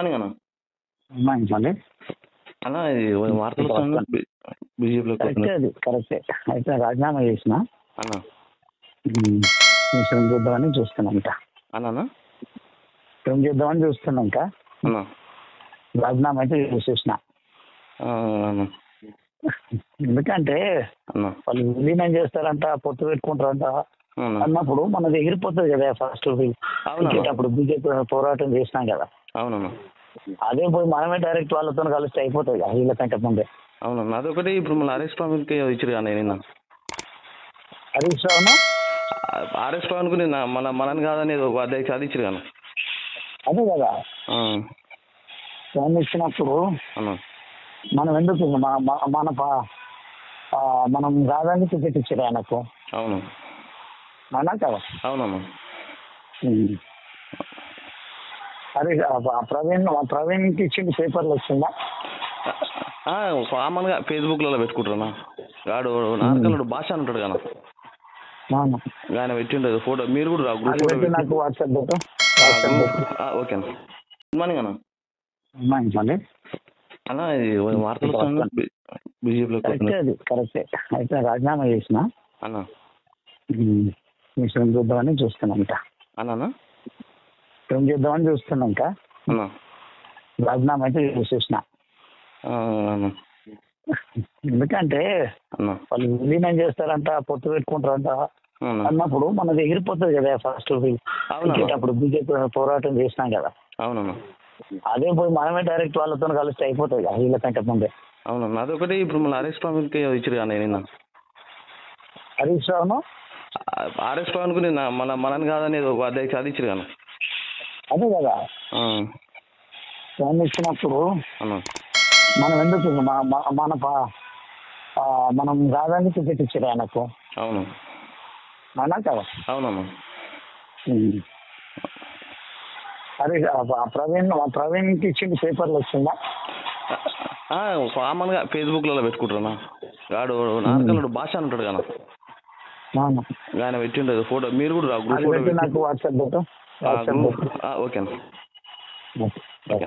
Morning అన్న. మంచి అన్న ఇది వార్తలు బీజేపీలో కరెక్టే, అది కరెక్టే. అయితే రాజీనామా చేసిన అన్న విషయం చూద్దామని చూస్తున్నాం ఇంకా. అన్న ఏం చేద్దామని చూస్తున్నాం ఇంకా. అన్న రాజీనామా అయితే చేసేసిన. అన్న ఎందుకంటే అన్న వాళ్ళు విలీనం చేస్తారంట, పొత్తు పెట్టుకుంటారంట అవునా అన్నప్పుడు మనది ఎగిరిపోతుంది కదా. ఫస్ట్ అప్పుడు బీజేపీ పోరాటం చేసినాం కదా. అవునన్నా. అదే పోయి మనమే డైరెక్ట్ వాళ్ళతో కలిస్తే అయిపోతుంది కదా వీళ్ళకంటే ముందే. అవునన్నా అదొకటి. ఇప్పుడు మళ్ళీ హరీష్ రావుకి ఇచ్చారు కానీ నిన్న హరీష్ రావును ఆర్ఎస్ పవన్కు నిన్న మనని కాదని ఏదో అధ్యక్ష అది ఇచ్చారు కానీ. అదే కదా ఫోన్ ఇచ్చినప్పుడు అన్న మనం ఎందుకు మనం కాదని టికెట్ ఇచ్చారు ఆయనకు. అవును అవునా కదా. అవునమ్మా. అరే ప్రవీణ్కి ఇచ్చింది పేపర్లు వచ్చిందా? కామన్గా ఫేస్బుక్లలో పెట్టుకుంటారా వాడు నార్కలుడు భాష అని ఉంటాడు కదా ఆయన పెట్టిండదు ఫోటో. మీరు కూడా గ్రూప్ నాకు వాట్సాప్ ఓకే అన్న. గుడ్ మార్నింగ్ అన్న. మంచి అన్న ఇది వార్తలు బీజేపీలో కరెక్టే, అది కరెక్టే. అయితే రాజీనామా చేసిన అన్న విషయం చూద్దామని చూస్తున్నాం ఇంకా. అన్న ఏం చేద్దామని చూస్తున్నాం ఇంకా. అన్న రాజీనామా అయితే చేసేసిన. ఎందుకంటే వాళ్ళు విలీనం చేస్తారంట, పొత్తు పెట్టుకుంటారంట అన్నప్పుడు మనది ఎగిరిపోతుంది కదా. ఫస్ట్ అప్పుడు బీజేపీ పోరాటం చేసినాం కదా. అవునన్నా. అదే పోయి మనమే డైరెక్ట్ వాళ్ళతో కలిస్తే అయిపోతుంది కదా వీళ్ళకంటే ముందే. అవునన్నా అదొకటి. ఇప్పుడు మళ్ళీ హరీష్ రావుకి ఇచ్చారు కానీ నిన్న హరీష్ రావును ఆర్ఎస్ పవన్కు నిన్న మనని కాదని ఏదో అధ్యక్ష అది ఇచ్చారు కానీ. అదే కదా ఫోన్ ఇచ్చినప్పుడు అన్న మనం ఎందుకు మనం కాదని టికెట్ ఇచ్చారు ఆయనకు. అవును అవునా కదా. అవునమ్మా. అరే ప్రవీణ్కి ఇచ్చింది పేపర్లు వచ్చిందా? కామన్గా ఫేస్బుక్లలో పెట్టుకుంటారా వాడు నార్కలుడు భాష అని ఉంటాడు కదా ఆయన పెట్టిండదు ఫోటో. మీరు కూడా గ్రూప్ నాకు వాట్సాప్ ఓకే అన్న. ఓకే.